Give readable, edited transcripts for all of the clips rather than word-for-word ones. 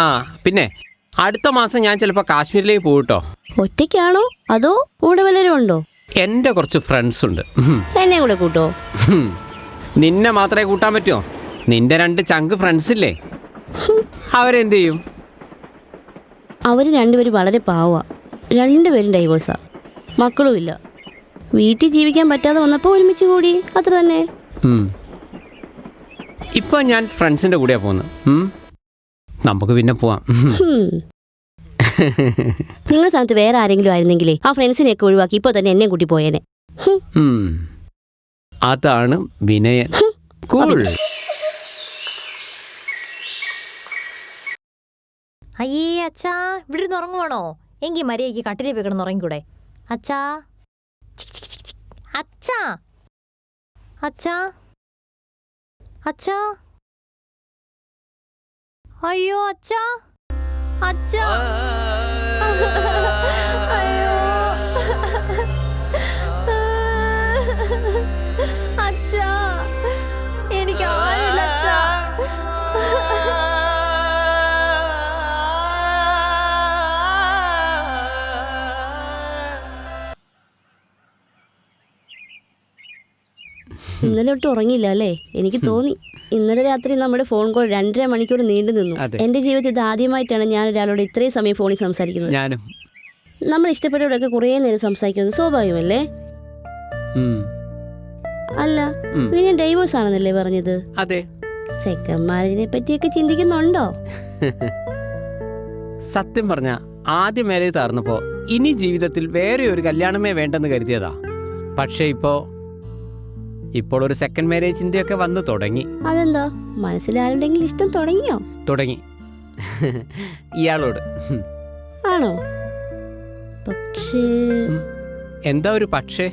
ആ പിന്നെ അടുത്ത മാസം ഞാൻ ചിലപ്പോൾ കാശ്മീരിലേക്ക് പോകട്ടോ. ഒറ്റയ്ക്കാണോ അതോ കൂടെ വല്ലവരും ഉണ്ടോ? എൻ്റെ കുറച്ച് ഫ്രണ്ട്സ് ഉണ്ട്. എന്നെ കൂടെ കൂട്ടോ? നിന്നെ മാത്രമേ കൂട്ടാൻ പറ്റുമോ? നിന്റെ 2 ചങ്ക് ഫ്രണ്ട്സ് ഇല്ലേ, അവരെന്ത് ചെയ്യും? അവർ രണ്ടുപേരും വളരെ പാവാ. രണ്ടുപേരും ഡൈവോഴ്സാ, മക്കളും ഇല്ല. വീട്ടിൽ ജീവിക്കാൻ പറ്റാതെ വന്നപ്പോൾ ഒരുമിച്ച് കൂടി, അത്ര തന്നെ. ഇപ്പൊ ഞാൻ ഫ്രണ്ട്സിന്റെ കൂടെയാ പോകുന്നത്. നമുക്ക് പിന്നെ പോവാം. നിങ്ങളുടെ സ്ഥാനത്ത് വേറെ ആരെങ്കിലും ആയിരുന്നെങ്കിലേ ആ ഫ്രണ്ട്സിനെയൊക്കെ ഒഴിവാക്കി ഇപ്പോൾ തന്നെ എന്നെ കൂട്ടി പോയേനെ. അതാണ് വിനയൻ. കൂൾ. അയ്യേ അച്ഛാ, ഇവിടെ നിന്ന് ഉറങ്ങുവാണോ? എങ്കിൽ മര്യാദയ്ക്ക് കട്ടിലേ പോയി കിടന്ന് ഉറങ്ങിക്കൂടെ? അച്ഛാ, അച്ഛാ, അച്ഛാ, അച്ഛാ, അയ്യോ അച്ഛാ, അച്ഛാ, അയ്യോ അച്ഛാ, എനിക്ക് ആരില്ല അച്ഛാ. ഇന്നലെ ഒട്ടും ഉറങ്ങിയില്ല അല്ലേ? എനിക്ക് തോന്നി. ഇന്നലെ രാത്രി നമ്മുടെ ഫോൺ കോൾ 2.5 മണിക്കൂർ നീണ്ടു നിന്നു. എൻ്റെ ജീവിതത്തിൽ ഇത് ആദ്യമായിട്ടാണ് ഞാൻ ഒരാളോട് ഇത്രയും സമയം ഫോണിൽ സംസാരിക്കുന്നത്. നമ്മൾ ഇഷ്ടപ്പെട്ടവരൊക്കെ കുറേ നേരം സംസാരിക്കുന്നത് സ്വാഭാവികമല്ലേ? അല്ല, പിന്നെ ഡൈവോഴ്സ് ആണെന്നല്ലേ പറഞ്ഞത്? അതെ. സെക്കൻഡ് മാരേജിനെ പറ്റിയൊക്കെ ചിന്തിക്കുന്നുണ്ടോ? സത്യം പറഞ്ഞ ആദ്യ മാരേജ് താർന്നപ്പോ ഇനി ജീവിതത്തിൽ വേറെ ഒരു കല്യാണമേ വേണ്ടെന്ന് കരുതിയതാ. പക്ഷെ ഇപ്പോൾ ഒരു സെക്കൻഡ് മാരേജ് ചിന്തയൊക്കെ വന്നു തുടങ്ങി. അതെന്താ, മനസ്സിലാരുണ്ടെങ്കിൽ ഇഷ്ടം തുടങ്ങിയോ? തുടങ്ങി. ഇയാളോട്. ആണോ? പക്ഷേ എന്താ ഒരു പക്ഷേ?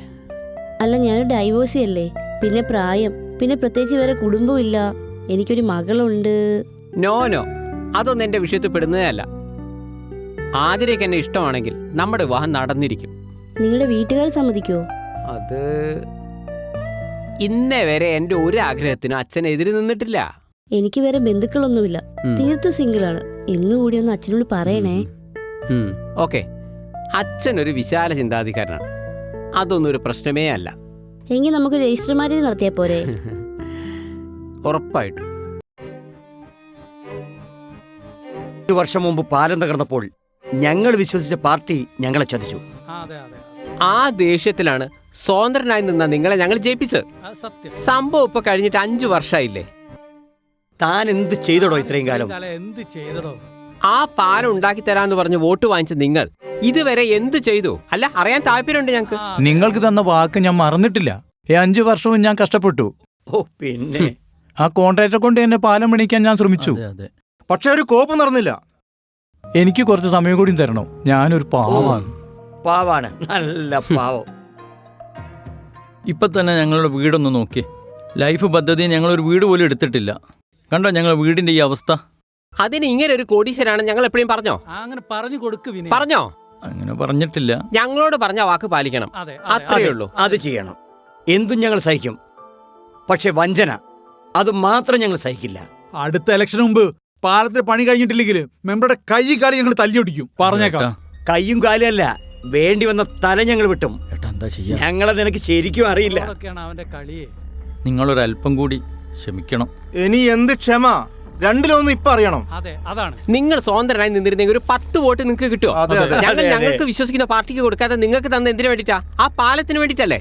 അല്ല, ഞാനൊരു ഡൈവോഴ്സി അല്ലേ, പിന്നെ പ്രായം, പിന്നെ പ്രത്യേകിച്ച് വേറെ കുടുംബമില്ല, എനിക്കൊരു മകളുണ്ട്. നോ, അതൊന്നും എന്റെ വിഷയത്തിൽ പെടുന്നതേ അല്ല. ആതിരയ്ക്ക് എന്നെ ഇഷ്ടമാണെങ്കിൽ നമ്മുടെ വിവാഹം നടന്നിരിക്കും. നിങ്ങളുടെ വീട്ടുകാർ സമ്മതിക്കോ? അത് ഇന്നേ വരെ എന്റെ ഒരു ആഗ്രഹത്തിനും അച്ഛൻ എതിര് നിന്നിട്ടില്ല. എനിക്ക് വേറെ ബന്ധുക്കളൊന്നുമില്ല, തീർത്തും സിംഗിളാണ്. എന്നുകൂടി ഒന്ന് അച്ഛനോട് പറയണേ. ഓക്കെ, അച്ഛൻ ഒരു വിശാല ചിന്താധികാരനാണ്, അതൊന്നും ഒരു പ്രശ്നമേ അല്ല. എങ്കിൽ നമുക്ക് രജിസ്റ്റർ മാരേജ് നടത്തിയാ പോരെ? ഉറപ്പായിട്ടും. 1 വർഷം മുമ്പ് പാലം തകർന്നപ്പോൾ ഞങ്ങൾ വിശ്വസിച്ച പാർട്ടി ഞങ്ങളെ ചതിച്ചു. ആ ദേഷ്യത്തിലാണ് സ്വതന്ത്രനായി നിന്ന നിങ്ങളെ ഞങ്ങൾ ജയിപ്പിച്ചത്. സംഭവം ഇപ്പൊ കഴിഞ്ഞിട്ട് 5 വർഷമായില്ലേ? താൻ എന്ത് ചെയ്തടോ ഇത്രയും കാലം? ആ പാലം ഉണ്ടാക്കി തരാന്ന് പറഞ്ഞ് വോട്ട് വാങ്ങിച്ച നിങ്ങൾ ഇതുവരെ എന്ത് ചെയ്തു? അല്ല, അറിയാൻ താല്പര്യമുണ്ട് ഞങ്ങൾക്ക്. നിങ്ങൾക്ക് തന്ന വാക്ക് ഞാൻ മറന്നിട്ടില്ല. 5 വർഷവും ഞാൻ കഷ്ടപ്പെട്ടു. ഓ പിന്നെ ആ കോൺട്രാക്ടറെ കൊണ്ട് എന്നെ പാലം പണിക്കാൻ ഞാൻ ശ്രമിച്ചു. പക്ഷെ ഒരു കോപ്പം നടന്നില്ല. എനിക്ക് കുറച്ച് സമയം കൂടി തരണം. ഞാനൊരു പാവാണ്. പാവാണ്, നല്ല പാവം. ഇപ്പം തന്നെ ഞങ്ങളുടെ വീടൊന്ന് നോക്കി. ലൈഫ് പദ്ധതി ഞങ്ങളൊരു വീട് പോലും എടുത്തിട്ടില്ല. കണ്ടോ ഞങ്ങൾ വീടിന്റെ ഈ അവസ്ഥ? അതിന് ഇങ്ങനെ ഒരു കോടീശ്വരാണ് ഞങ്ങൾ എപ്പോഴും പറഞ്ഞോ? അങ്ങനെ പറഞ്ഞു കൊടുക്ക്. പറഞ്ഞോ? അങ്ങനെ പറഞ്ഞിട്ടില്ല. ഞങ്ങളോട് പറഞ്ഞ വാക്ക് പാലിക്കണം, അത്രയേ ഉള്ളൂ. അത് ചെയ്യണം. എന്തും ഞങ്ങൾ സഹിക്കും, പക്ഷെ വഞ്ചന അത് മാത്രം ഞങ്ങൾ സഹിക്കില്ല. അടുത്ത ഇലക്ഷന് മുമ്പ് പാലത്തിന് പണി കഴിഞ്ഞിട്ടില്ലെങ്കിൽ മെമ്പറുടെ കൈ കാലം ഞങ്ങൾ തല്ലിയൊടിക്കും, പറഞ്ഞേക്കാം. കയ്യും കാലും അല്ല, വേണ്ടി വന്ന തല ഞങ്ങൾ വിട്ടും. എന്താ ചെയ്യാ? ഞങ്ങളെ നിനക്ക് ശരിക്കും അറിയില്ല. അവന്റെ കളിയെ നിങ്ങളൊരല്പം കൂടി ക്ഷമിക്കണം. ഇനി എന്ത് ക്ഷമ? രണ്ടിലൊന്നും ഇപ്പൊ അറിയണം. അതെ, അതാണ്. നിങ്ങൾ സ്വതന്ത്രനായി നിന്നിരുന്നെങ്കിൽ ഒരു 10 വോട്ട് നിങ്ങൾക്ക് കിട്ടുമോ? ഞങ്ങൾക്ക് വിശ്വസിക്കുന്ന പാർട്ടിക്ക് കൊടുക്കാതെ നിങ്ങൾക്ക് തന്ന എന്തിനു വേണ്ടിട്ടാ? ആ പാലത്തിന് വേണ്ടിട്ടല്ലേ?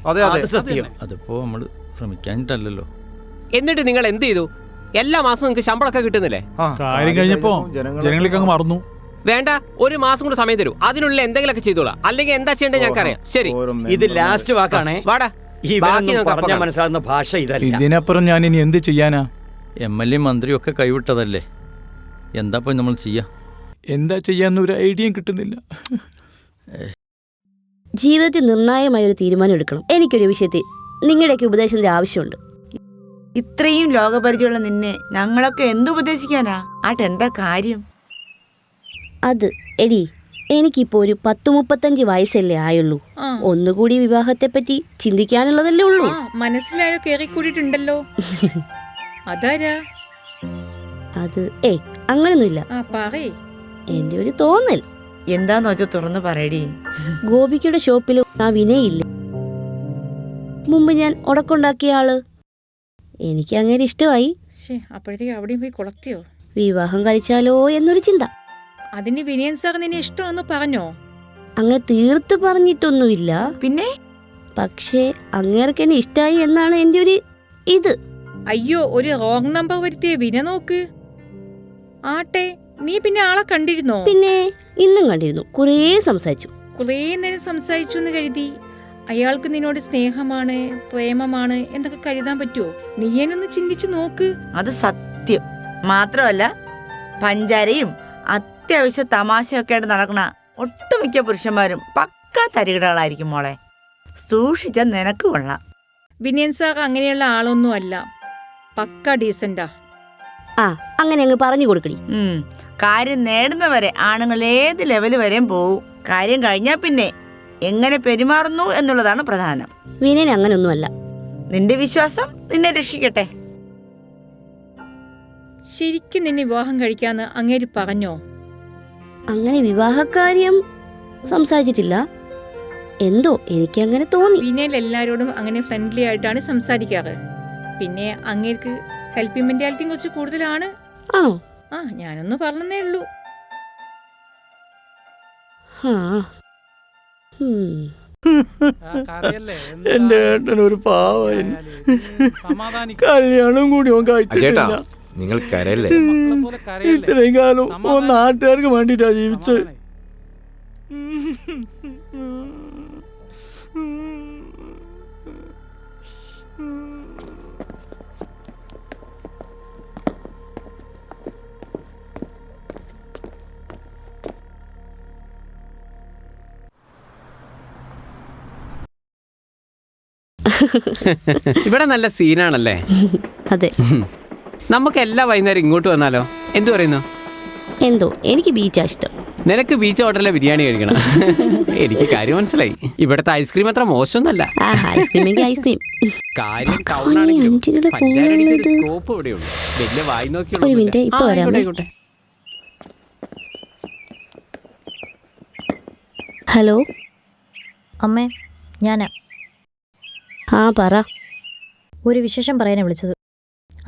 സത്യം. അതിപ്പോ നമ്മള് ശ്രമിക്കാനിട്ടല്ലോ. എന്നിട്ട് നിങ്ങൾ എന്ത് ചെയ്തു? എല്ലാ മാസവും നിങ്ങൾക്ക് ശമ്പളമൊക്കെ കിട്ടുന്നില്ലേ? കാര്യം കഴിഞ്ഞപ്പോ ജനങ്ങൾക്ക് അങ്ങ് മറന്നു. വേണ്ട, 1 മാസം കൂടെ സമയം തരൂ, അതിനുള്ള എന്തെങ്കിലുമൊക്കെ ചെയ്തോളാം. അല്ലെങ്കിൽ എന്താ ചെയ്യേണ്ടത് ഞങ്ങൾക്കറിയാം. ശരി, ഇത് ലാസ്റ്റ് വാക്കാണേ. വാടാ, പറഞ്ഞ മനസ്സിലാകുന്ന ഭാഷ ഇതല്ല. ഇതിനപ്പുറം ഞാൻ ഇനി എന്ത് ചെയ്യാനാ? MLA മന്ത്രിയും ഒക്കെ കൈവിട്ടതല്ലേ, എന്താ നമ്മൾ ചെയ്യാ? എന്താ ചെയ്യാന്നൊരു ഐഡിയയും കിട്ടുന്നില്ല. ജീവിതത്തിൽ നിർണായകമായ ഒരു തീരുമാനം എടുക്കണം. എനിക്കൊരു വിഷയത്തിൽ നിങ്ങളുടെയൊക്കെ ഉപദേശത്തിന്റെ ആവശ്യമുണ്ട്. ഇത്രയും ലോകപരിചയമുള്ള നിന്നെ ഞങ്ങളൊക്കെ എന്തുപദേശിക്കാനാ? എന്താ കാര്യം? അത് എടി, എനിക്കിപ്പോ ഒരു 10-35 വയസ്സല്ലേ ആയുള്ളൂ. ഒന്നുകൂടി വിവാഹത്തെ പറ്റി ചിന്തിക്കാനുള്ളതല്ലേ ഉള്ളൂ. മനസ്സിലായോ? കേറിക്കൂടിയിട്ടുണ്ടല്ലോ. അതാരാ? അത് അങ്ങനൊന്നുമില്ല. എന്റെ ഒരു തോന്നൽ. എന്താന്ന് വെച്ചാൽ തുറന്നു പറയടി. ഗോപിക്കയുടെ ഷോപ്പിൽ ആ വിനയില്ലേ, മുമ്പ് ഞാൻ ഉടക്കുണ്ടാക്കിയ ആള്, എനിക്ക് അങ്ങനെ ഇഷ്ടമായി. അപ്പോഴത്തേക്ക് അവിടെയും പോയി കൊളത്തിയോ? വിവാഹം കഴിച്ചാലോ എന്നൊരു ചിന്ത. അതിന് വിനയൻ സാർ നിന്നെ ഇഷ്ടമെന്ന് പറഞ്ഞോ? അങ്ങനെ തീർത്ത് പറഞ്ഞിട്ടൊന്നുമില്ല. പിന്നെ പക്ഷേ അങ്ങേർക്ക് എന്നെ ഇഷ്ടമായി എന്നാണ് എൻ്റെ ഒരു ഇത്. അയ്യോ, ഒരു റോങ് നമ്പർ വരുത്തിയ വിന നോക്ക്. ആട്ടെ, നീ പിന്നെ ആളെ കണ്ടിരുന്നോ? പിന്നെ ഇന്നും കണ്ടിരുന്നു. കുറേ സംസാരിച്ചു. കുറേ നേരം സംസാരിച്ചു എന്ന് കരുതി അയാൾക്ക് നിന്നോട് സ്നേഹമാണ്, പ്രേമമാണ് എന്നൊക്കെ കരുതാൻ പറ്റുമോ? നീ എന്നൊന്ന് ചിന്തിച്ചു നോക്ക്. അത് സത്യം. മാത്രമല്ല പഞ്ചാരയും അത്യാവശ്യ തമാശയൊക്കെ ആയിട്ട് നടക്കണ ഒട്ടുമിക്ക പുരുഷന്മാരും പക്കാ തരികിടകളായിരിക്കും മോളെ. സൂക്ഷിച്ച നിനക്ക് കൊള്ളാം. വിനയൻ സാർ അങ്ങനെയുള്ള ആളൊന്നും അല്ല, പക്ക ഡീസന്റാ. അങ്ങനെ അങ്ങ് പറഞ്ഞു കൊടുക്കടി. കാര്യം നേടുന്നവരെ ആണുങ്ങൾ ഏത് ലെവല് വരെയും പോവും. കാര്യം കഴിഞ്ഞാൽ പിന്നെ എങ്ങനെ പെരുമാറുന്നു എന്നുള്ളതാണ് പ്രധാനം. വിനയൻ അങ്ങനൊന്നുമല്ല. നിന്റെ വിശ്വാസം നിന്നെ രക്ഷിക്കട്ടെ. ശരിക്കും നിന്നെ വിവാഹം കഴിക്കാന്ന് അങ്ങേര് പറഞ്ഞോ? അങ്ങനെ വിവാഹകാര്യം സംസാരിച്ചിട്ടില്ല. എന്തോ എനിക്കങ്ങനെ തോന്നി. വിനയൻ എല്ലാരോടും അങ്ങനെ ഫ്രണ്ട്ലി ആയിട്ടാണ് സംസാരിക്കാറ്. പിന്നെ അങ്ങേർക്ക് ഹെൽപ്പിംഗ് മെന്റാലിറ്റിയും കുറച്ച് കൂടുതലാണ്. ആണോ? ഞാനൊന്ന് പറഞ്ഞേ ഉള്ളൂ. എന്റെ ഏട്ടനൊരു പാവൻ. കല്യാണം കൂടി ഓൻ കഴിച്ചിട്ടില്ല. നിങ്ങൾ കരയല്ലേ? ഇത്രയും കാലം ഓൻ നാട്ടുകാർക്ക് വേണ്ടിട്ടാ ജീവിച്ചത്. ഇവിടെ നല്ല സീനാണല്ലേ? അതെ. നമുക്ക് എല്ലാ വൈകുന്നേരം ഇങ്ങോട്ട് വന്നാലോ? എന്തു പറയുന്നു? എന്തോ എനിക്ക് ബീച്ചാ ഇഷ്ടം. നിനക്ക് ബീച്ച് ഹോട്ടലിലെ ബിരിയാണി കഴിക്കണം. എനിക്ക് കാര്യം മനസ്സിലായി. ഇവിടുത്തെ ഐസ്ക്രീം അത്ര മോശമൊന്നല്ല. ഐസ്ക്രീം കാര്യം ടൗണാണെങ്കിലും പഞ്ചാരടിക്ക് ഒരു സ്കോപ്പ് ഇവിടെയുണ്ട്. വലിയ വായി നോക്കിയുള്ള. ഹലോ അമ്മേ, ഞാനാ. പറ. ഒരു വിശേഷം പറയാനാണ് വിളിച്ചത്.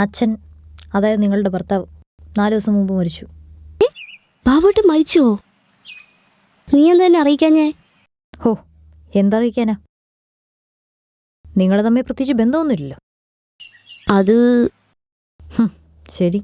അച്ഛൻ, അതായത് നിങ്ങളുടെ ഭർത്താവ്, 4 ദിവസം മുമ്പ് മരിച്ചു. ബാബുട്ട് മരിച്ചോ? നീ എന്താ എന്നെ അറിയിക്കാഞ്ഞേ? എന്താ അറിയിക്കാനാ? നിങ്ങൾ തമ്മിൽ പ്രത്യേകിച്ച് ബന്ധമൊന്നുമില്ലല്ലോ. അത് ശരി.